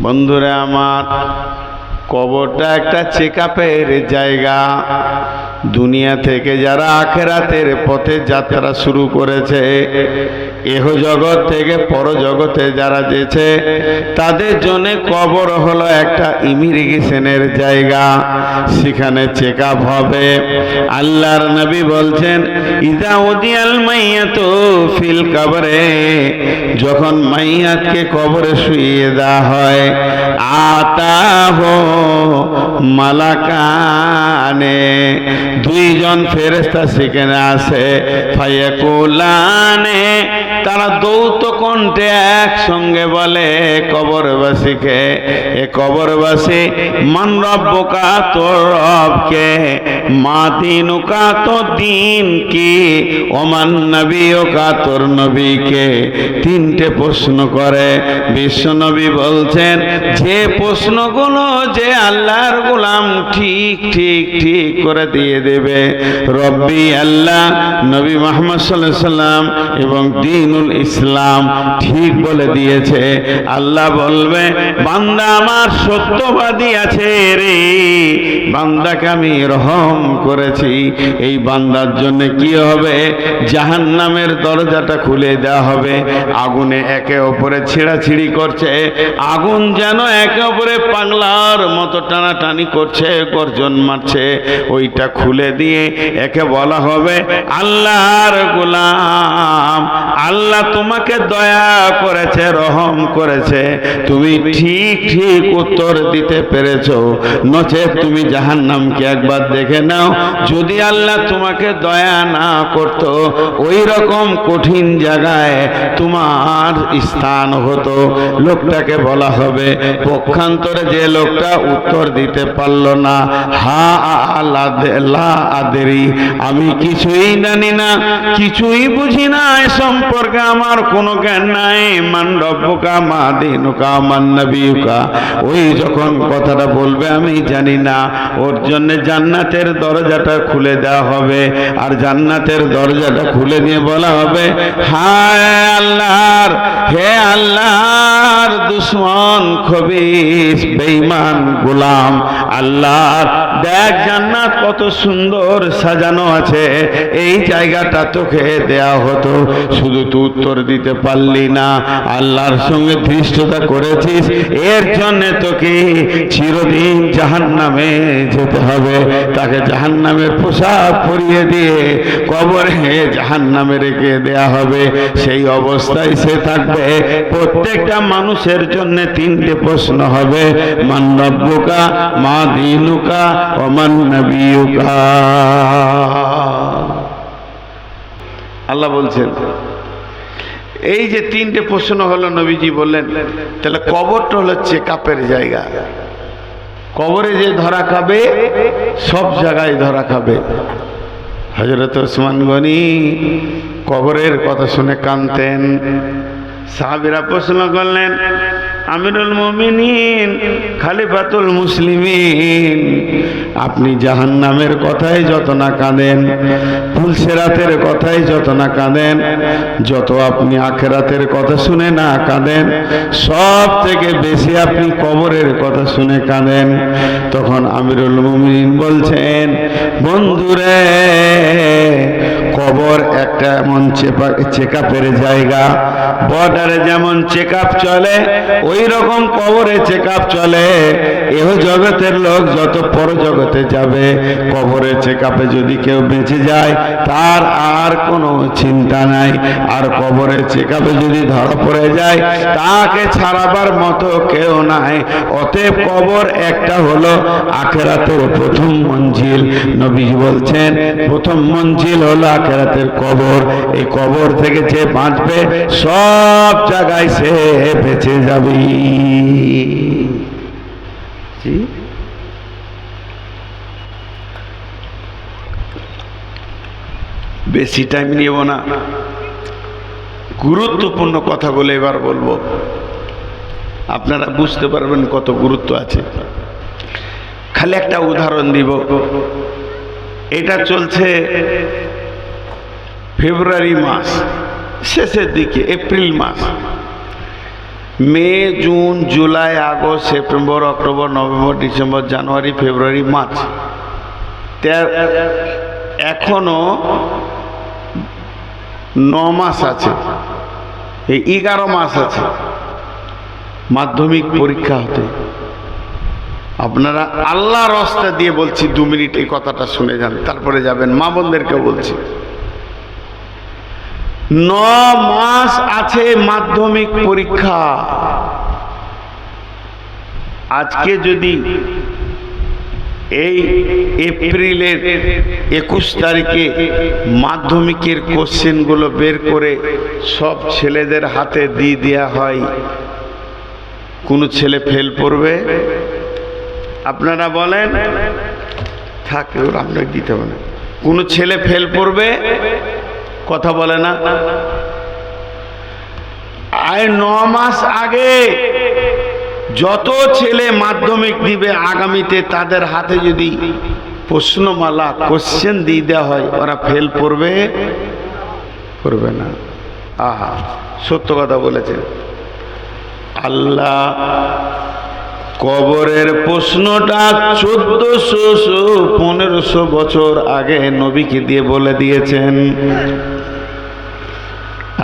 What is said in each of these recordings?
বন্ধুরা আমার, কবরটা একটা চেকআপের জায়গা। দুনিয়া থেকে যারা আখিরাতের পথে যাত্রা শুরু করেছে, এহ জগৎ থেকে পরজগতে যারা যেছে, তাদের জন্য কবর হলো একটা ইমিগ্রেশনের জায়গা। সেখানে চেকআপ হবে। আল্লাহর নবী বলছেন, ইযা উদিয়াল মাইয়াতু ফিল কবরে, যখন মাইয়াতকে কবরে শুইয়ে দেওয়া হয়, আতাহু মালাকানে, দুইজন ফেরেশতা সেখানে আসে, ফায়াকুলানে, তারা দৌত কণ্ঠে একসঙ্গে বলে কবরবাসীকে, এ কবরবাসী, মান রব্বুকা, তোর রবকে, মা দিনুকা, তোর দিন কি, ওমান নবিয়ুকা, তোর নবীকে। তিনটে প্রশ্ন করে। বিশ্বনবী বলছেন, যে প্রশ্নগুলো যে আল্লাহর গোলাম ঠিক ঠিক ঠিক করে দিয়ে দেবে, রব্বি আল্লাহ, নবী মুহাম্মদ সাল্লাল্লাহু আলাইহি সাল্লাম এবং দ্বীনুল ইসলাম ঠিক বলে দিয়েছে, আল্লাহ বলবে, বান্দা আমার সত্যবাদী আছে রে, বান্দাকে আমি রহম করেছি। এই বান্দার জন্য কি হবে? জাহান্নামের দরজাটা খুলে দেওয়া হবে। আগুনে একে অপরে ছিঁড়াছিঁড়ি করছে, আগুন যেন একে অপরে পাগলার মতো টানাটানি করছে, গর্জন মারছে, ওইটা খুলে দিয়ে একে বলা হবে, আল্লাহর গোলাম, আল্লাহ তোমাকে দয়া করেছে, রহম করেছে, তুমি ঠিক ঠিক উত্তর দিতে পেরেছো, নচেত তুমি জাহান্নামকে একবার দেখে নাও। যদি আল্লাহ তোমাকে দয়া না করত, ওই রকম কঠিন জায়গায় তোমার স্থান হতো। লোকটাকে বলা হবে, পক্ষান্তরে যে লোকটা উত্তর দিতে পারল না, হা লা আদেরি, আমি কিছুই জানি না, কিছুই বুঝি না, এ সম্পর্কে আমার কোনো জ্ঞান নাই, মান রব্বুকা, মা দিনুকা, মান নবিয়ুকা, ওই যখন কথাটা বলবে আমি জানি না, ওর জন্য জান্নাতের দরজাটা খুলে দেওয়া হবে। আর জান্নাতের দরজাটা খুলে দিয়ে বলা হবে, হায় আল্লাহর, হে আল্লাহর দুশমন, খবিস বেঈমান গোলাম, আল্লাহর দেখ জান্নাত কত সুন্দর সাজানো আছে, এই জায়গাটা তোকে দেয়া হতো, শুধু তুই উত্তর দিতে পারলি না, আল্লাহর সঙ্গে ধৃষ্টতা করেছিস, এর জন্য তোকে চিরদিন জাহান্নামে যেতে হবে। তাকে জাহান্নামের পোশাক পরিয়ে দিয়ে কবরে জাহান্নামে রেখে দেয়া হবে। সেই অবস্থায় সে থাকবে। প্রত্যেকটা মানুষের জন্য তিনটে প্রশ্ন হবে, মান রব্বুকা, মা দীনুকা, ওয়া মান নবিয়ুকা। আল্লাহ বলছেন, এই যে তিনটে প্রশ্ন হলো, নবীজি বললেন, তাহলে কবরটা হলো চেকআপের জায়গা। কবরে যে ধরা খাবে, সব জায়গায় ধরা খাবে। হযরত ওসমান গনি কবরের কথা শুনে কাঁদতেন। সাহাবীরা প্রশ্ন করলেন, আমিরুল মুমিনিন, খলিফাতুল মুসলিমিন, আপনি জাহান্নামের কথাই যত না কাঁদেন, পুলসিরাতের কথাই যত না কাঁদেন, যত আপনি আখিরাতের কথা শুনে না কাঁদেন, সব থেকে বেশি আপনি কবরের কথা শুনে কাঁদেন। তখন আমিরুল মুমিনিন বলছেন, বন্ধুরে, কবর একটা এমন চেকআপের জায়গা। বর্ডারে যেমন চেকআপ চলে, ওই রকম কবরে চেকআপ চলে। এহ জগতের লোক যত পরজগতে যাবে, কবরে চেকআপে যদি কেউ বেঁচে যায়, তার আর কোনো চিন্তা নাই। আর কবরে চেকআপে যদি ধরা পড়ে যায়, তাকে ছাড়াবার মতো কেউ নাই। অতএব কবর একটা হলো আখিরাতের প্রথম মঞ্জিল। নবী বলছেন, প্রথম মঞ্জিল হলো আখিরাতের কবর। এই কবর থেকে যে বাঁচবে, সব জায়গায় সে বেঁচে যাবে। বেশি টাইম নিব না, গুরুত্বপূর্ণ কথাগুলো এবার বলবো, আপনারা বুঝতে পারবেন কত গুরুত্ব আছে। খালি একটা উদাহরণ দিব। এটা চলছে ফেব্রুয়ারি মাস শেষের দিকে, এপ্রিল মাস। May, June, July, August, September, October, November, December, জানুয়ারি, ফেব্রুয়ারি, মার্চ, এখনো 9 মাস আছে, এই 11 মাস আছে মাধ্যমিক পরীক্ষা হতে। আপনারা আল্লাহর রাস্তা দিয়ে বলছি, 2 মিনিট এই কথাটা শুনে যান, তারপরে যাবেন। মা বোনদেরকে বলছি, 9 মাস আছে মাধ্যমিক পরীক্ষা। আজকে যদি এই এপ্রিলের 21 তারিখে মাধ্যমিকের কোশ্চেনগুলো বের করে সব ছেলেদের হাতে দিয়ে দেওয়া হয়, কোন ছেলে ফেল করবে? আপনারা বলেন। থাকে ওর, আপনাকে দিতে হবে না। কোন ছেলে ফেল করবে? কথা বলে না। আর 9 মাস আগে যত ছেলে মাধ্যমিক দিবে আগামীতে, তাদের হাতে যদি প্রশ্নমালা কোশ্চেন দিয়ে দেওয়া হয়, ওরা ফেল করবে? করবে না। আহা, সত্য কথা বলেছেন। আল্লাহ কবরের প্রশ্নটা 1400-1500 বছর আগে নবীকে দিয়ে বলে দিয়েছেন।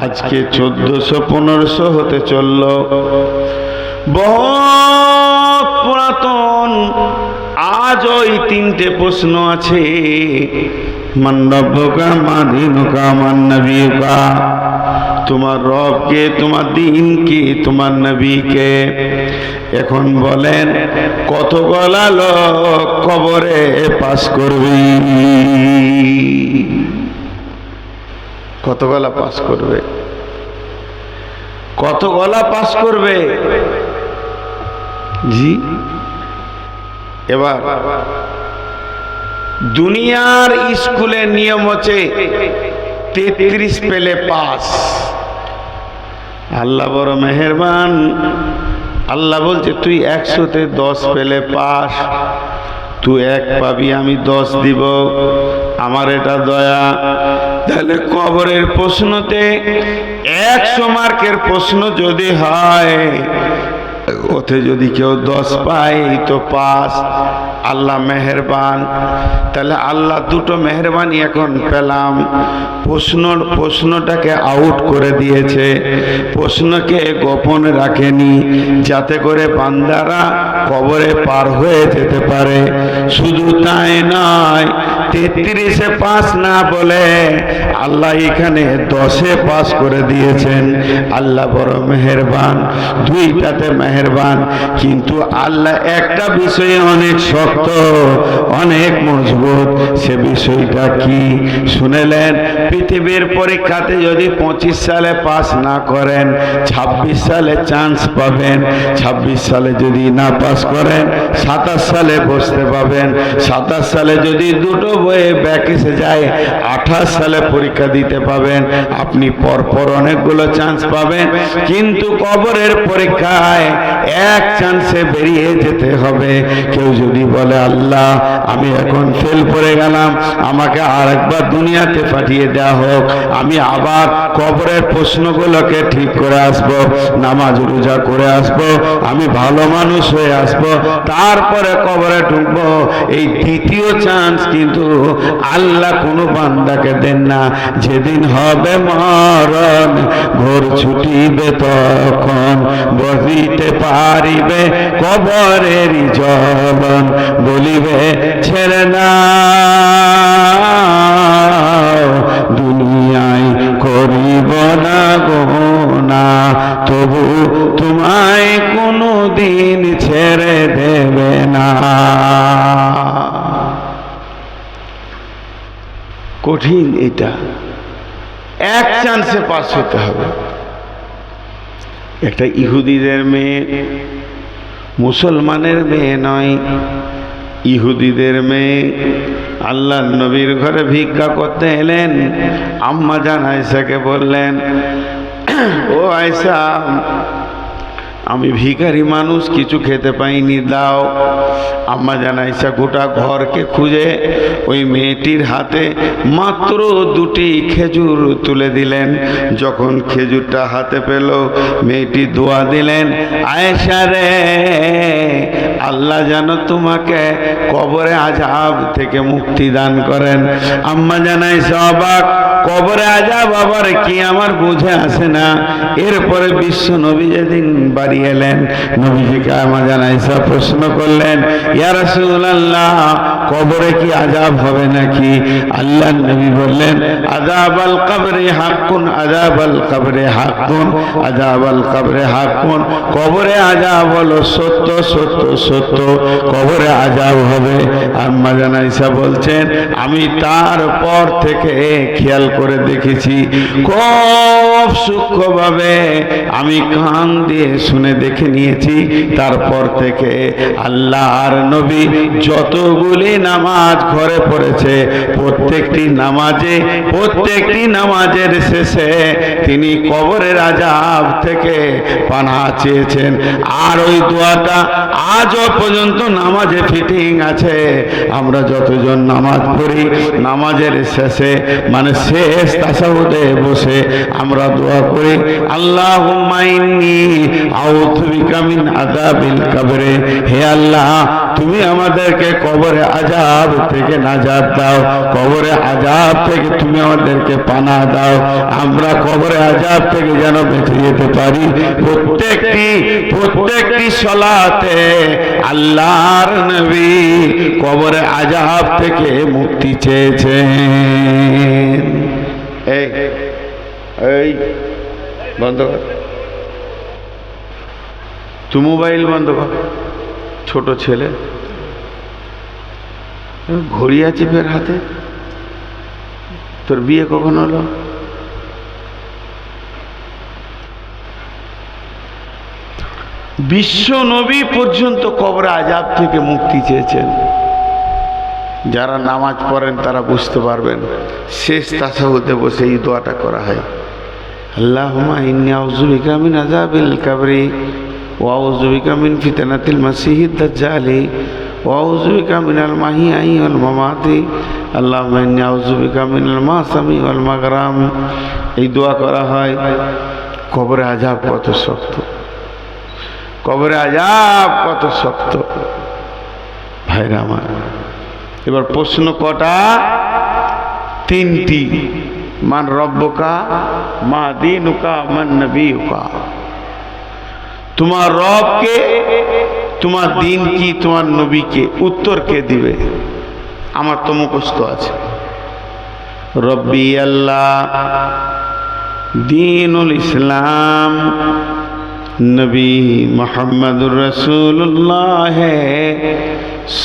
আজকে 1400-1500 হতে চলল। বহুত পুরাতন, আজ ওই 3টে প্রশ্ন আছে। মান রব্বুকা, মা দীনুকা, মান নবিয়ুকা। তোমার রব কে, তোমার দিন কি, তোমার নবী কে? এখন বলেন, কত গলা লোক কবরে পাস করবে? কত গলা পাস করবে? কত গলা পাস করবে? জি, এবার দুনিয়ার স্কুলের নিয়ম হচ্ছে 33 পেলে পাস। আল্লাহ বড় মেহেরবান। আল্লাহ বলছে, তুই 100-তে 10 পেলে পাস। তুই 1 পাবি, আমি 10 দিব। আমার এটা দয়া। তাহলে কবরের প্রশ্নতে 100 মার্কের প্রশ্ন যদি হয়, ওতে যদি কেউ 10 পায়, এই তো পাস। আল্লাহ মেহেরবান। তাহলে আল্লাহ দুটো মেহরবানি এখন পেলাম। প্রশ্নটাকে আউট করে দিয়েছে, প্রশ্নকে গোপন রাখেনি, যাতে করে বান্দারা কবরে পার হয়ে যেতে পারে। শুধু তাই নয়, 33-এ পাস না বলে আল্লাহ এখানে 10-এ পাস করে দিয়েছেন। আল্লাহ বড় মেহেরবান, 2টাতে মেহেরবান। কিন্তু আল্লাহ একটা বিষয়ে অনেক শক্ত, অনেক মজবুত। সে বিষয়টা কি শুনেলেন? পৃথিবীর পরীক্ষাতে যদি 25 সালে পাস না করেন, 26 সালে চান্স পাবেন। 26 সালে যদি না পাস করেন, 27 সালে বসতে পাবেন। 27 সালে যদি দুটো বইয়ে ব্যাক এসে যায়, 28 সালে পরীক্ষা দিতে পাবেন। আপনি পরপর অনেকগুলো চান্স পাবেন। কিন্তু কবরের পরীক্ষায় 1 চান্সে বেরিয়ে যেতে হবে। কেউ যদি বলে, আল্লাহ আমি এখন ফেল করে গেলাম, আমাকে আরেকবার দুনিয়াতে পাঠিয়ে দেওয়া হোক, আমি আবার কবরের প্রশ্নগুলোকে ঠিক করে আসব, নামাজ রোজা করে আসব, আমি ভালো মানুষ হয়ে আসব, তারপরে কবরে ঢুকবো, এই দ্বিতীয় চান্স কিন্তু আল্লাহ কোনো বান্দাকে দেন না। যেদিন হবে মরণ, ঘোর ছুটিবে, তখন বসিতে পারিবে কবরেরই জ্বলন, বলিবে ছেড়ে না দুনিয়ায় করিব না গোনা, তবু তোমায় কোনো দিন ছেড়ে দেবে না। কঠিন এটা। 1 চান্সে পাস হতে হবে। একটা ইহুদিদের মেয়ে, মুসলমানের মেয়ে নয়, ইহুদিদের মেয়ে আল্লাহর নবীর ঘরে ভিক্ষা করতে এলেন। আম্মা জান আয়েশাকে বললেন, ও আয়েশা, আমি ভিখারি মানুষ, কিছু খেতে পাইনি, দাও। আম্মা জান আয়েশা গোটা ঘরকে খুঁজে ওই মেয়েটির হাতে মাত্র 2টি খেজুর তুলে দিলেন। যখন খেজুরটা হাতে পেল, মেয়েটি দোয়া দিলেন, আয়েশা রে, আল্লাহ যেন তোমাকে কবরে আযাব থেকে মুক্তি দান করেন। আম্মা জান আয়েশা অবাক, কবরে আযাব আবার কি আমার বুঝে আসে না। এরপরে বিশ্ব নবী যেদিন বাড়ি এলেন, নবীজিকে আম্মা জান আয়েশা প্রশ্ন করলেন, ইয়া রাসূলুল্লাহ, কবরে কি আযাব হবে নাকি? আল্লাহর নবী বললেন, আযাবাল কবরে হাক্কুন, আযাবাল কবরে হাক্কুন, আযাবাল কবরে হাক্কুন। কবরে আযাব হলো সত্য, সত্য, সত্য, কবরে আযাব হবে। আম্মা জান আয়েশা বলছেন, আমি তারপর থেকে খেয়াল করে দেখেছি, খুব সূক্ষ্মভাবে আমি কান দিয়ে শুনে দেখে নিয়েছি। তারপর থেকে আল্লাহর নবী যতগুলি নামাজ ঘরে পড়েছে, প্রত্যেকটি নামাজের শেষে তিনি কবরের আযাব থেকে পানাহ চেয়েছেন। আর ওই দোয়াটা আজও পর্যন্ত নামাজে ফিটিং আছে। আমরা যতজন নামাজ পড়ি, নামাজের শেষে মানে শেষ তাশাহুদে বসে আমরা দোয়া করি, আল্লাহুম্মা ইন্নী আউযু বিকা মিন আযাবিল কবরে। হে আল্লাহ, তুমি আমাদেরকে কবরে আযাব থেকে নাজাত দাও, কবরে আযাব থেকে তুমি আমাদেরকে পানাহ দাও। আমরা কবরে আযাব থেকে যেন বেঁচে যেতে পারি। প্রত্যেকটি সালাতে আল্লাহর নবী কবরে আযাব থেকে মুক্তি চেয়েছেন। এই বন্ধ কর, তুই মোবাইল বন্ধ কর। ছোট ছেলে, ঘড়ি আছে ফের হাতে। তোর বিয়ে কখন হলো? বিশ্ব নবী পর্যন্ত কবরে আযাব থেকে মুক্তি চেয়েছেন। যারা নামাজ পড়েন তারা বুঝতে পারবেন, শেষ তাশাহুদে বসে এই দোয়াটা করা হয়, আল্লাহুম্মা ইন্নী আউযু বিকা মিন আযাবিল কবরি ওয়া আউযু বিকা মিন ফিতনাতিল মাসিহিদ দাজ্জালি ওয়া আউযু বিকা মিনাল মাহিয়াই ওয়াল মামাতি আল্লাহুম্মা ইন্নী আউযু বিকা মিনাল মাসামি ওয়াল মাগরাম। এই দোয়া করা হয়। কবরে আযাব কত শক্ত, কবরে আযাব কত শক্ত ভাইরা আমার। এবার প্রশ্ন কটা? 3টি। মান রব্বুকা, মা দীনুকা, মান নবিয়ুকা। তোমার রব কে, তোমার দিন কি, তোমার নবী কে? উত্তর কে দিবে? আমার তো মুখস্থ আছে, রব্বি আল্লাহ, দীনুল ইসলাম, নবী মুহাম্মদুর রাসূলুল্লাহ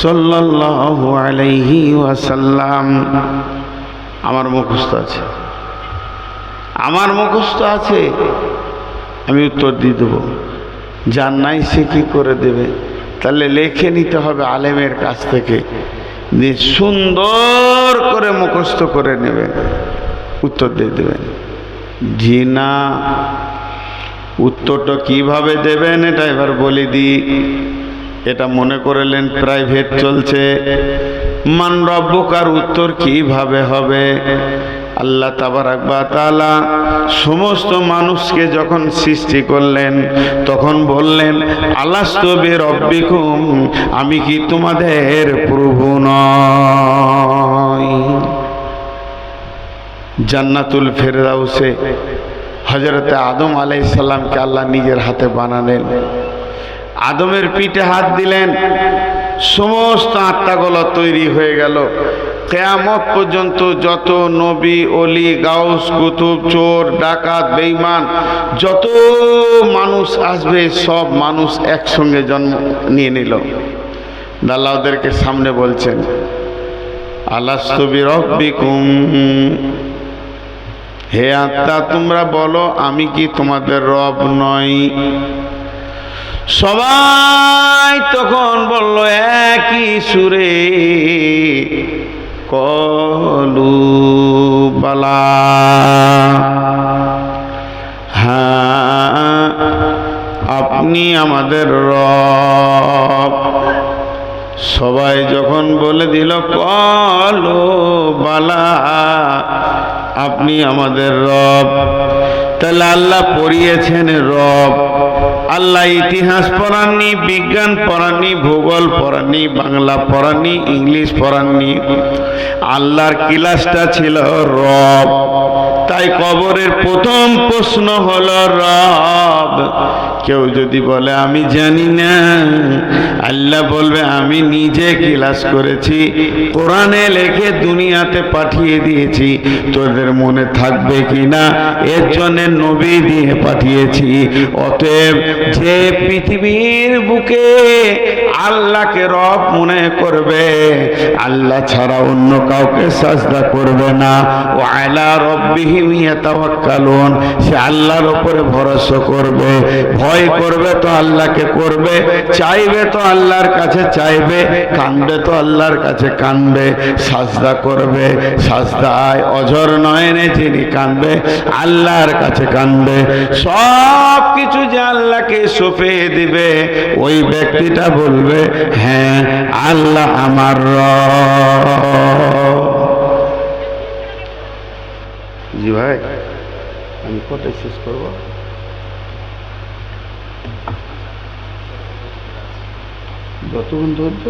সাল্লাল্লাহু আলাইহি ওয়াসাল্লাম। আমার মুখস্থ আছে, আমার মুখস্থ আছে, আমি উত্তর দিয়ে দেবো। যার নাই সে কি করে দেবে? তাহলে লিখে নিতে হবে আলেমের কাছ থেকে, দিয়ে সুন্দর করে মুখস্থ করে নেবেন, উত্তর দিয়ে দেবেন। জি না, উত্তরটা কিভাবে দেবেন এটা এবার বলে দিই। এটা মনে করলেন প্রাইভেট চলছে। মান রব্বুকার উত্তর কিভাবে হবে? আল্লাহ তাবারাক ওয়া তাআলা সমস্ত মানুষকে যখন সৃষ্টি করলেন তখন বললেন, আলাস্তু বিরব্বিকুম, আমি কি তোমাদের প্রভু নই? জান্নাতুল ফেরদাউসে হযরতে আদম আলাইহিস সালামকে আল্লাহ নিজের হাতে বানালেন। আদমের পিঠে হাত দিলেন, সমস্ত আত্মাগুলো তৈরি হয়ে গেল। কিয়ামত পর্যন্ত যত নবী, ওলি, গাউস, কুতুব, চোর, ডাকাত, বেঈমান যত মানুষ আসবে, সব মানুষ একসঙ্গে জন্ম নিয়ে নিল। আল্লাহ ওদেরকে সামনে বলছেন, আলাস্তু বিরব্বিকুম, হে আত্মা তোমরা বলো আমি কি তোমাদের রব নই? সবাই তখন বলল একই সুরে, কলু বালা, হ্যাঁ আপনি আমাদের রব। সবাই যখন বলে দিল কলো বালা, আপনি আমাদের রব, তাহলে আল্লাহ পড়িয়েছেন রব। আল্লাহ ইতিহাস পড়াননি, বিজ্ঞান পড়াননি, ভূগোল পড়াননি, বাংলা পড়াননি, ইংলিশ পড়াননি। আল্লাহর ক্লাসটা ছিল রব। তাই কবরের প্রথম প্রশ্ন হলো রব। কেউ যদি বলে আমি জানি না, আল্লাহ বলবে আমি নিজে ক্লাস করেছি, কোরআনে লিখে দুনিয়াতে পাঠিয়ে দিয়েছি, তোদের মনে থাকবে কিনা এর জন্য নবী দিয়ে পাঠিয়েছি। অতএব যে পৃথিবীর বুকে আল্লাহকে রব মনে করবে, আল্লাহ ছাড়া অন্য কাউকে সাজদা করবে না, ও আলা রব্বিহিম ইয়াতাওয়াক্কালুন, সে আল্লাহর উপরে ভরসা করবে, ভয় করবে তো আল্লাহকে করবে, চাইবে তো আল্লাহর কাছে চাইবে, কাঁদবে তো আল্লাহর কাছে কাঁদবে, সাজদা করবে, সাজদায় অঝর নয়নে যিনি কাঁদবে আল্লাহর কাছে কাঁদবে। সব কিছু যে আল্লাহকে সঁপে দিবে, ওই ব্যক্তিটা বলবে হ্যাঁ আল্লাহ আমার রব। জি ভাই, আমি কোথায় শেষ করবো? যতক্ষণ ধৈর্য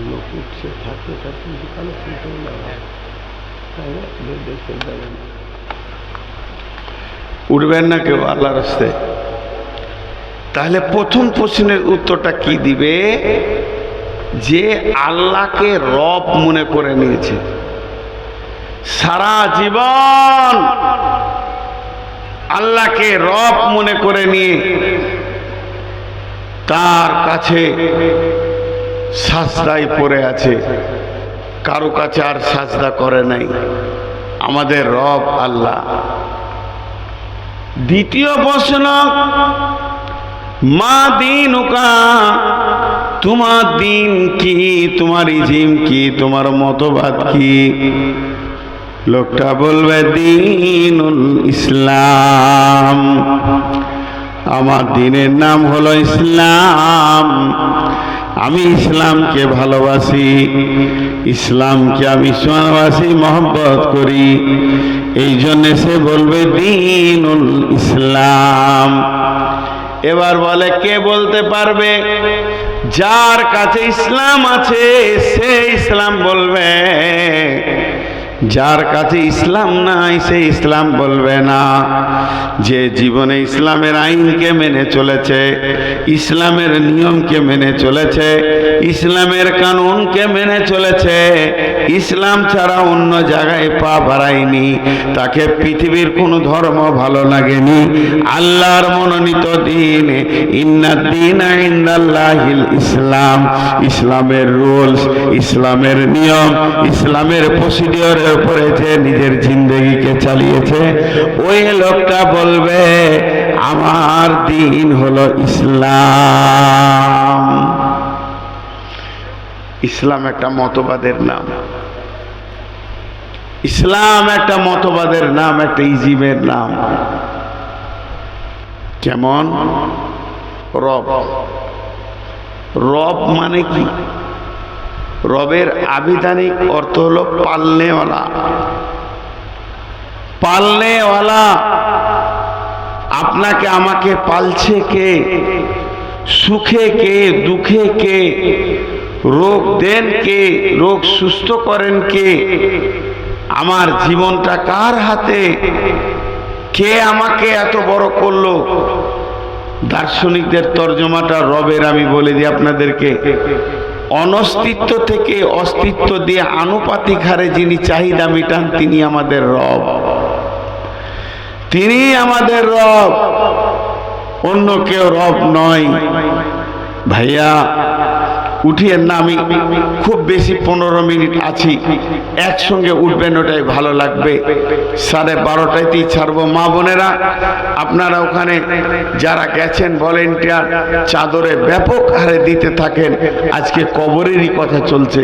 লোক উঠছে থাকতে থাকতে দোকানে শুনতে উঠবেন না কেউ আল্লাহ রাস্তায়। তাহলে প্রথম প্রশ্নের উত্তরটা কি দিবে? যে আল্লাহকে রব মনে করে নিয়েছে, সারা জীবন আল্লাহকে রব মনে করে নিয়ে তার কাছে সাজদায় পড়ে আছে, কারো কাছে আর সাজদা করে নাই। আমাদের রব আল্লাহ। দ্বিতীয় প্রশ্ন, মা দীনুকা, তোমার দিন কি, তোমার ইজিম কি, তোমার মতবাদ কি? লোকটা বলবে দীনুল ইসলাম, আমার দিনের নাম হলো ইসলাম, আমি ইসলামকে ভালোবাসি, ইসলামকে আমি ভালোবাসি, মহব্বত করি, এই জন্য সে বলবে দীনুল ইসলাম। এবার বলে কে বলতে পারবে? যার কাছে ইসলাম আছে সে ইসলাম বলবে, যার কাছে ইসলাম নাই সে ইসলাম বলবে না। যে জীবনে ইসলামের আইনকে মেনে চলেছে, ইসলামের নিয়মকে মেনে চলেছে, ইসলামের কানুনকে মেনে চলেছে, ইসলাম ছাড়া অন্য জায়গায় পা বাড়ায়নি, তাকে পৃথিবীর কোনো ধর্ম ভালো লাগেনি। আল্লাহর মনোনীত দিন, ইন্নাদ দীনা ইনদাল্লাহিল ইসলাম, ইসলামের রুলস, ইসলামের নিয়ম, ইসলামের প্রসিডিওর উপরে যে নিজের জিন্দগিকে চালিয়েছে, ওই লোকটা বলবে আমার দিন হলো ইসলাম। ইসলাম একটা মতবাদের নাম, ইসলাম একটা মতবাদের নাম, একটা ইজিমের নাম। যেমন রব, রব মানে কি? রবের আবিধানিক অর্থ হলো পালনেওয়ালা। পালনেওয়ালা, আপনাকে আমাকে পালছে কে? সুখে কে, দুঃখে কে? রোগ দেন কে, রোগ সুস্থ করেন কে? আমার জীবনটা কার হাতে? কে আমাকে এত বড় করলো? দার্শনিকদের তর্জমাটা রবের আমি বলে দিই আপনাদেরকে। অনস্তিত্ব থেকে অস্তিত্ব দিয়ে আনুপাতিক হারে যিনি চাহিদা মিটান তিনি আমাদের রব, তিনি আমাদের রব, অন্য কেউ রব নয়। ভাইয়া উঠিয়েন না, আমি খুব বেশি 15 মিনিট আছি, একসঙ্গে উঠবেন, ওটাই ভালো লাগবে। 12:30 ছাড়বো। মা বোনেরা আপনারা ওখানে যারা গেছেন ভলেন্টিয়ার, চাদরে ব্যাপক হারে দিতে থাকেন। আজকে কবরেরই কথা চলছে।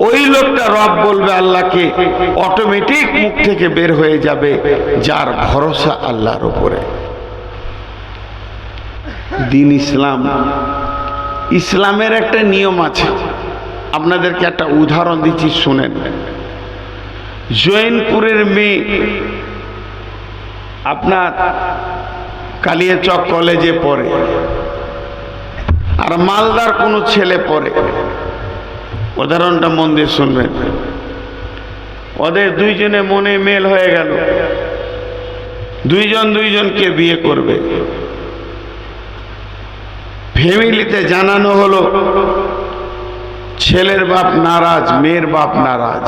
ওই লোকটা রব বলবে আল্লাহকে, অটোমেটিক মুখ থেকে বের হয়ে যাবে যার ভরসা আল্লাহর উপরে। দিন ইসলাম, ইসলামের একটা নিয়ম আছে। আপনাদেরকে একটা উদাহরণ দিচ্ছি, শুনেন। জৈনপুরের মেয়ে আপনার কালিয়াচক কলেজে পড়ে, আর মালদার কোনো ছেলে পড়ে। উদাহরণটা মন দিয়ে শুনবেন। ওদের দুইজনে মনে মেল হয়ে গেল, দুইজন দুইজনকে বিয়ে করবে। ফ্যামিলিতে জানানো হলো, ছেলের বাপ নারাজ, মেয়ের বাপ নারাজ।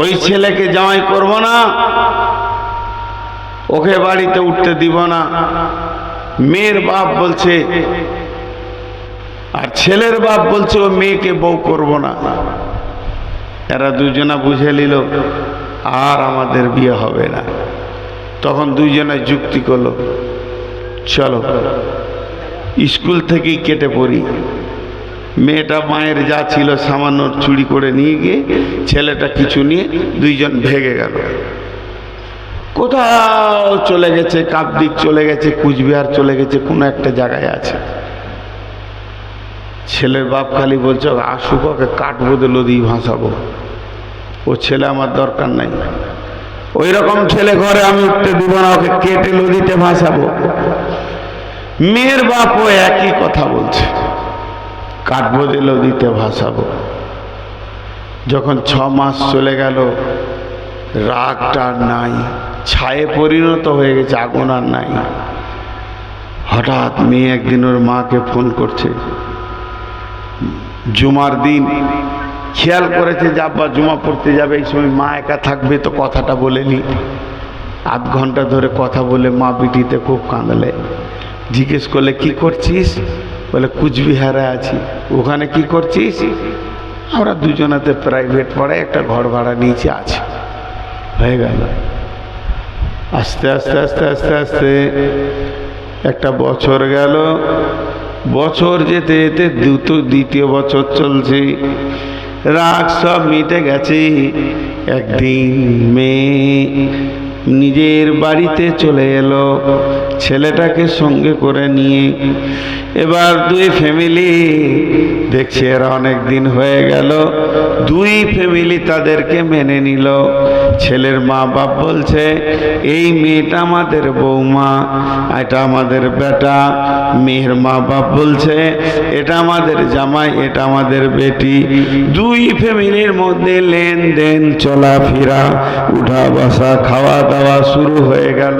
ওই ছেলেকে জামাই করব না, ওকে বাড়িতে উঠতে দিব না। মেয়ের বাপ বলছে, আর ছেলের বাপ বলছে ও মেয়েকে বউ করব না। এরা দুজনা বুঝে নিল আর আমাদের বিয়ে হবে না। তখন দুইজনে যুক্তি করলো, চলো স্কুল থেকেই কেটে পড়ি। মেয়েটা মায়ের যা ছিল সামান্য চুরি করে নিয়ে গিয়ে, ছেলেটা কিছু নিয়ে দুইজন ভেগে গেল। কোথাও চলে গেছে, কাকদ্বীপ চলে গেছে, কুচবিহার চলে গেছে, কোনো একটা জায়গায় আছে। ছেলের বাপ খালি বলছে আসুক, ওকে কাটবো দিয়ে লদি ভাসাবো। ও ছেলে আমার দরকার নাই, ওই রকম ছেলে ঘরে আমি উঠতে দিব না, ওকে কেটে লদিতে ভাসাবো। মেয়ের বাপও একই কথা বলছে, কাটবো দিয়ে লদিতে ভাসাবো। যখন 6 মাস চলে গেল, রাগটা নাই, ছায়ে পরিণত হয়ে গেছে, আগুন আর নাই। হঠাৎ মেয়ে একদিন ওর মাকে ফোন করছে, জুমার দিন খেয়াল করেছে যে আব্বা জুমা পড়তে যাবে, এই সময় মা একা থাকবে, তো কথাটা বলে নি। আধ ঘন্টা ধরে কথা বলে মা পিটিতে খুব কাঁদলে। জিজ্ঞেস করলে কি করছিস? বলে কুচবিহারে আছি। ওখানে কি করছিস? আমরা দুজনাতে প্রাইভেট পড়ে একটা ঘর ভাড়া নিচে আছে। হয়ে গেল। আস্তে আস্তে আস্তে আস্তে আস্তে একটা বছর গেল। বছর যেতে যেতে দ্বিতীয় বছর চলছে, রাগ সব মিটে গেছে। একদিন মেয়ে নিজের বাড়িতে চলে এলো, ছেলেটাকে সঙ্গে করে নিয়ে। এবার দুই ফ্যামিলি দেখছে এরা অনেক দিন হয়ে গেল, দুই ফ্যামিলি তাদেরকে মেনে নিল। ছেলের মা বাপ বলছে এই মেয়েটা আমাদের বৌমা, এটা আমাদের বেটা। মেয়ের মা বাপ বলছে এটা আমাদের জামাই, এটা আমাদের বেটি। দুই ফ্যামিলির মধ্যে লেনদেন, চলাফেরা, উঠা বসা, খাওয়া দাওয়া শুরু হয়ে গেল।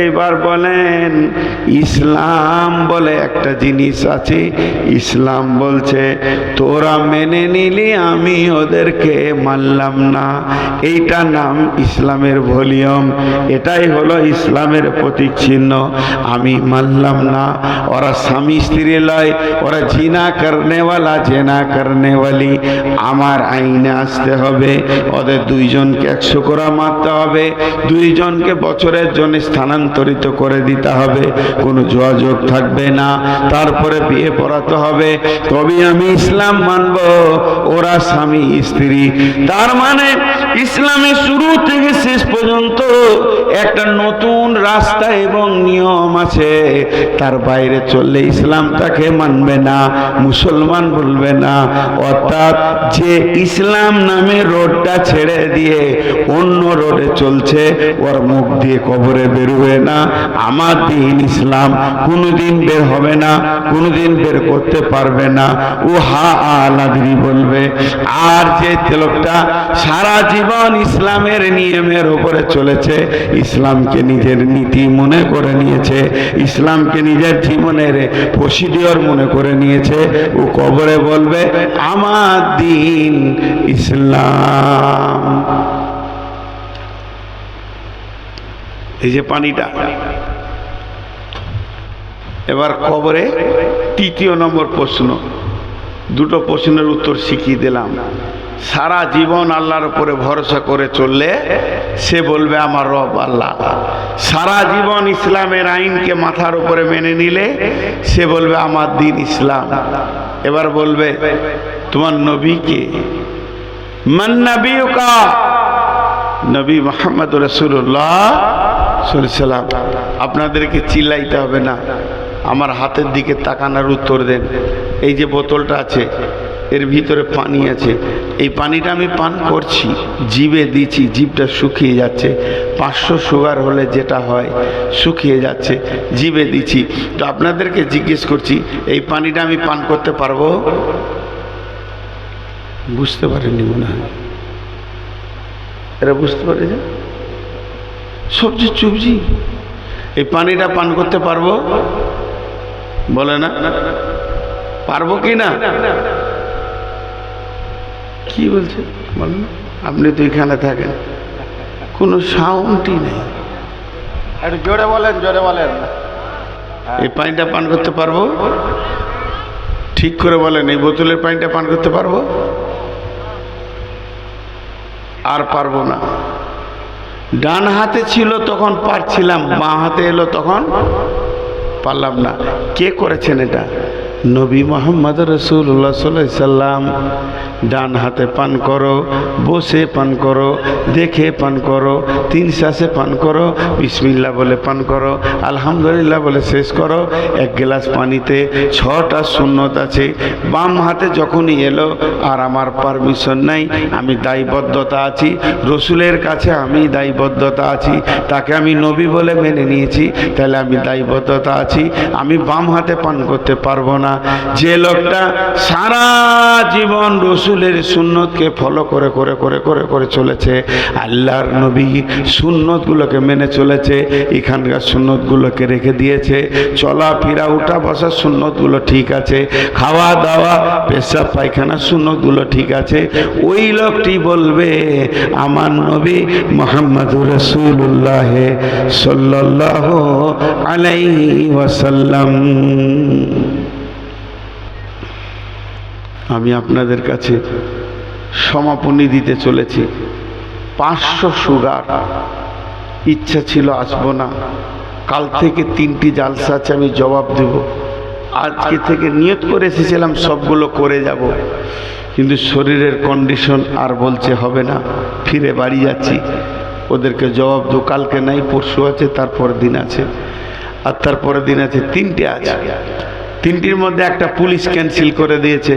এবার বলেন ইসলাম বলে একটা জিনিস আছে। ইসলাম বলছে তোরা মেনে নিলি, আমি ওদেরকে মানলাম না। এইটা নাম ইসলামের ভলিউম, এটাই হলো ইসলামের প্রতীক চিহ্ন। আমি মানলাম না। ওরা স্বামী স্ত্রী লয়, ওরা জিনা করনেওয়ালা, জেনা করনেওয়ালি। আমার আইনে আসতে হবে, ওদের দুইজনকে 100 করে মারতে হবে, দুইজনকে বছরের জন্য স্থানান্তরিত করে দিতে হবে, কোনো যোগাযোগ থাকবে না। তারপরে বিয়ে পড়াতে হবে, তবে আমি ইসলাম মানব। ওরা স্বামী স্ত্রী। তার মানে ইসলামে শুরু থেকে শেষ পর্যন্ত একটা নতুন রাস্তা এবং নিয়ম আছে। তার বাইরে চললে ইসলাম তাকে মানবে না, মুসলমান বলবে না। অর্থাৎ যে ইসলাম নামে রোডটা ছেড়ে দিয়ে অন্য রোডে চলছে, ওর মুখ দিয়ে কবরে বেরোবে না। আমার দিন ইসলাম কোনোদিন বের হবে না, কোনোদিন বের করতে পারবে না। ও হা আলাদরি বলবে। আর যে লোকটা সারা জীবন ইসলামের নিয়মের উপরে চলেছে, ইসলামকে নিজের নীতি মনে করে নিয়েছে, ইসলামকে নিজের জীবনের প্রসিডিওর মনে করে নিয়েছে, ও কবরে বলবে আমার দিন ইসলাম। এই যে পানিটা, এবার কবরে 3য় নম্বর প্রশ্ন। দুটো প্রশ্নের উত্তর শিখিয়ে দিলাম। সারা জীবন আল্লাহর উপরে ভরসা করে চললে সে বলবে আমার রব আল্লাহ। সারা জীবন ইসলামের আইনকে মাথার উপরে মেনে নিলে সে বলবে আমার দিন ইসলাম। এবার বলবে তোমার নবী কে? মান নবিয়ুকা? নবী মুহাম্মদ রাসূলুল্লাহ সাল্লাল্লাহু আলাইহি সাল্লাম। আপনাদেরকে চিল্লাইতে হবে না, আমার হাতের দিকে তাকানোর উত্তর দেন। এই যে বোতলটা আছে, এর ভিতরে পানি আছে, এই পানিটা আমি পান করছি, জিভে দিচ্ছি, জিভটা শুকিয়ে যাচ্ছে। 500 সুগার হলে যেটা হয় শুকিয়ে যাচ্ছে, জিভে দিচ্ছি। তো আপনাদেরকে জিজ্ঞেস করছি, এই পানিটা আমি পান করতে পারবো? বুঝতে পারেননি মনে হয়, এরা বুঝতে পারে যে সবজি চুবজি, এই পানিটা পান করতে পারবো? বলে না, পারবো কি না? কি বলছে বলেন? আপনি তো এখানে থাকেন, কোনো সাউন্ডই নেই, একটু জোরে বলেন, জোরে বলেন। এই পানিটা পান করতে পারবো? ঠিক করে বলেন, এই বোতলের পানিটা পান করতে পারবো? আর পারবো না। ডান হাতে ছিল তখন পারছিলাম, বাঁ হাতে এলো তখন পারলাম না। কে করেছেন এটা? নবী মুহাম্মদ রাসূলুল্লাহ সাল্লাল্লাহু আলাইহি সাল্লাম। ডান হাতে পান করো, বসে পান করো, দেখে পান করো, 3 শ্বাসে পান করো, বিসমিল্লাহ বলে পান করো, আলহামদুলিল্লাহ বলে শেষ করো। 1 গ্লাস পানিতে 6টা সুন্নত আছে। বাম হাতে যখনই এলো আর আমার পারমিশন নাই, আমি দায়বদ্ধতা আছি, রসুলের কাছে আমি দায়বদ্ধতা আছি, তাকে আমি নবী বলে মেনে নিয়েছি, তাহলে আমি দায়বদ্ধতা আছি, আমি বাম হাতে পান করতে পারবো না। যে লোকটা সারা জীবন রসুলের সুন্নতকে ফলো করে করে করে করে করে চলেছে, আল্লাহর নবী সুন্নতগুলোকে মেনে চলেছে, এখানকার সুন্নতগুলোকে রেখে দিয়েছে, চলাফেরা উঠা বসার সুন্নতগুলো ঠিক আছে, খাওয়া দাওয়া পেশাব পায়খানার সুন্নতগুলো ঠিক আছে, ওই লোকটি বলবে আমার নবী মুহাম্মদুর রাসূলুল্লাহ সাল্লাল্লাহু আলাইহি ওয়াসাল্লাম। আমি আপনাদের কাছে সমাপনী দিতে চলেছি। 500 সুগার, ইচ্ছা ছিল আসবো না, কাল থেকে 3টি জালসা আছে, আমি জবাব দেব। আজকে থেকে নিয়ত করে এসেছিলাম সবগুলো করে যাব, কিন্তু শরীরের কন্ডিশন আর বলছে হবে না, ফিরে বাড়ি যাচ্ছি। ওদেরকে জবাব দো, কালকে নাই, পরশু আছে, তারপর দিন আছে, আর তারপরের দিন আছে, 3টে আছে। 3টির মধ্যে একটা পুলিশ ক্যান্সেল করে দিয়েছে,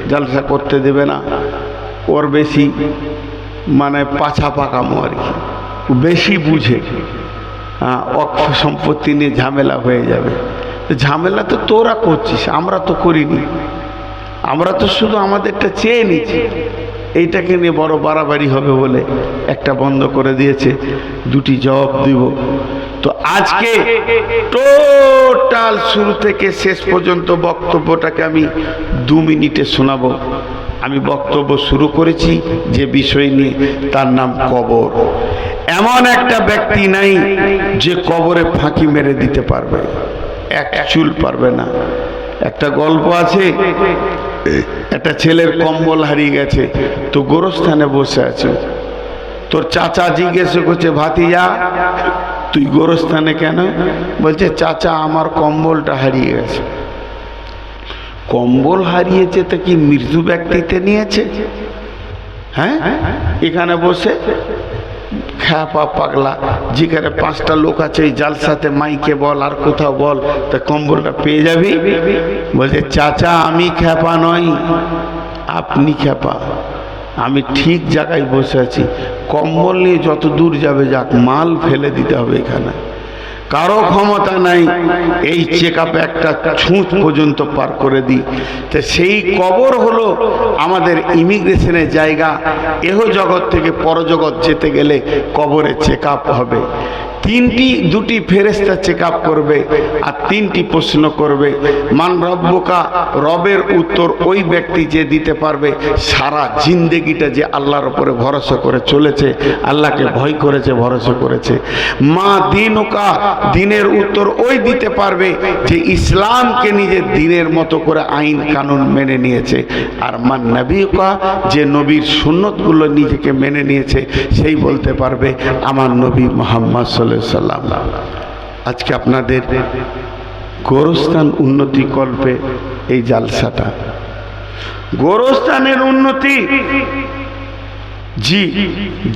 জালসা করতে দেবে না, ওর বেশি মানে পাছা পাকামো আর কি, বেশি বুঝে, অক্ষ সম্পত্তি নিয়ে ঝামেলা হয়ে যাবে। ঝামেলা তো তোরা করছিস, আমরা তো করিনি, আমরা তো শুধু আমাদেরটা চেয়ে নিচ্ছি। এইটাকে নিয়ে বড় বাড়াবাড়ি হবে বলে একটা বন্ধ করে দিয়েছে, 2টি জবাব দিব। তো আজকে টোটাল শুরু থেকে শেষ পর্যন্ত বক্তব্যটাকে আমি 2 মিনিটে শোনাবো। আমি বক্তব্য শুরু করেছি যে বিষয় নিয়ে, তার নাম কবর। এমন একটা ব্যক্তি নাই যে কবরে ফাঁকি মেরে দিতে পারবে, এক চুল পারবে না। একটা গল্প আছে, একটা ছেলের কম্বল হারিয়ে গেছে, তো গোরস্থানে বসে আছে। তোর চাচা জিজ্ঞেস করছে, ভাতিজা তুই গোরস্থানে কেন? বলছে, চাচা আমার কম্বলটা হারিয়ে গেছে। কম্বল হারিয়েছে তো কি মৃত্যু ব্যক্তিতে নিয়েছে? হ্যাঁ, এখানে বসে খ্যাপা পাগলা, যেখানে 5টা লোক আছে এই জালসাতে, মাইকে বল আর কোথাও বল, তা কম্বলটা পেয়ে যাবি। বলছে, চাচা আমি খ্যাপা নই, আপনি খ্যাপা, আমি ঠিক জায়গায় বসে আছি, কম্বল নিয়ে যত দূর যাবে যাক, মাল ফেলে দিতে হবে এখানে, কারো ক্ষমতা নাই এই চেকআপে একটা ছুঁচ পর্যন্ত পার করে দিই। তো সেই কবর হলো আমাদের ইমিগ্রেশনের জায়গা। এহ জগৎ থেকে পরজগৎ যেতে গেলে কবরে চেকআপ হবে। 2টি ফেরেশতা চেকআপ করবে আর 3টি প্রশ্ন করবে। মান রব্বুকা, রবের উত্তর ওই ব্যক্তি যে দিতে পারবে সারা জিন্দেগিটা যে আল্লাহর উপরে ভরসা করে চলেছে, আল্লাহকে ভয় করেছে, ভরসা করেছে। মা দীনুকা, দিনের উত্তর ওই দিতে পারবে যে ইসলামকে নিজের দিনের মতো করে আইন কানুন মেনে নিয়েছে। আর মান নবীকা, যে নবীর সুন্নতগুলো নিজেকে মেনে নিয়েছে, সেই বলতে পারবে আমার নবী মুহাম্মদ সাল্লাল্লাহু আলাইহি সাল্লাম। আজকে আপনাদের গোরস্থান উন্নতি কল্পে এই জালসাটা, গোরস্থানের উন্নতি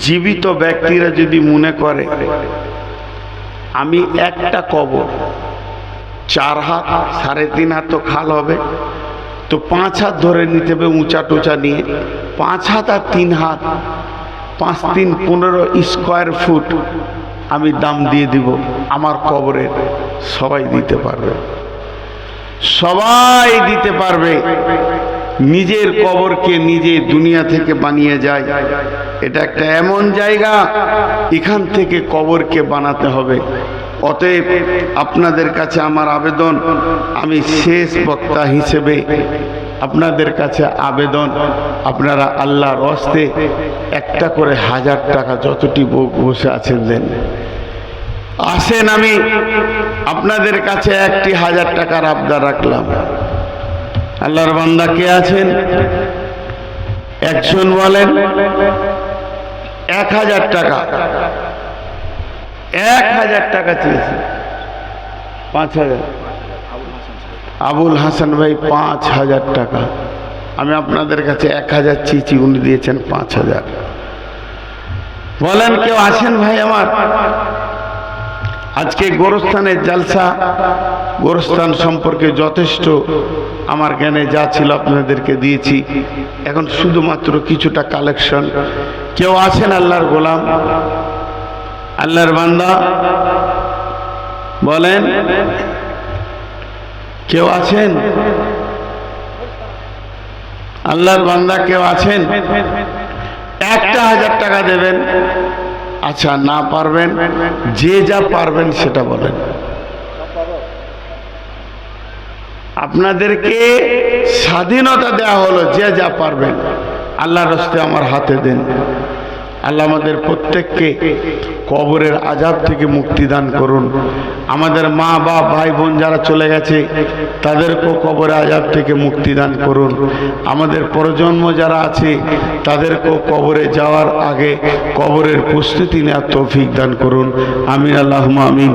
জীবিত ব্যক্তিরা যদি মনে করে আমি একটা কবর 4 হাত 3.5 হাত তো খাল হবে, তো 5 হাত ধরে নিতে হবে উঁচা টুচা নিয়ে, 5 হাত আর 3 হাত 5 3 15 স্কোয়ার ফুট আমি দাম দিয়ে দিব আমার কবরের, সবাই দিতে পারবে, সবাই দিতে পারবে। নিজের কবরকে নিজে দুনিয়া থেকে বানিয়ে যায়, এটা একটা এমন জায়গা, এখান থেকে কবরকে বানাতে হবে। অতএব আপনাদের কাছে আমার আবেদন, আমি শেষ বক্তা হিসেবে আপনাদের কাছে আবেদন, আপনারা আল্লাহর হস্তে একটা করে 1000 টাকা যতটি বসে আছেন দেন। আসেন, আমি আপনাদের কাছে একটি 1000 টাকার আবদার রাখলাম। আল্লাহর বান্দা কে আছেন? একজন বলেন 1000 টাকা, 1000 টাকা চেয়েছে। 5000 আবুল হাসান ভাই 5000 টাকা। আমি আপনাদের কাছে 1000 চেয়েছি, উনি দিয়েছেন 5000। বলেন কেউ আছেন ভাই আমার? আজকে গোরস্থানের জালসা, গোরস্থান সম্পর্কে যথেষ্ট আমার জ্ঞানে যা ছিল আপনাদেরকে দিয়েছি। এখন শুধুমাত্র কিছুটা কালেকশন। কেউ আছেন আল্লাহর গোলাম, আল্লাহর বান্দা? বলেন কেউ আছেন? আল্লাহর বান্দা কেউ আছেন? একটা 1000 টাকা দেবেন। আচ্ছা, না পারবেন, যে যা পারবেন সেটা বলেন। আপনাদেরকে স্বাধীনতা দেওয়া হলো, যে যা পারবেন আল্লাহর হস্তে আমার হাতে দেন। আল্লাহ আমাদের প্রত্যেককে কবরের আযাব থেকে মুক্তি দান করুন। আমাদের মা বাপ ভাই বোন যারা চলে গেছে তাদেরকেও কবরের আযাব থেকে মুক্তি দান করুন। আমাদের প্রজন্ম যারা আছে তাদেরকেও কবরে যাওয়ার আগে কবরের প্রস্তুতি নেওয়ার তৌফিক দান করুন। আমিন, আল্লাহুম্মা আমিন।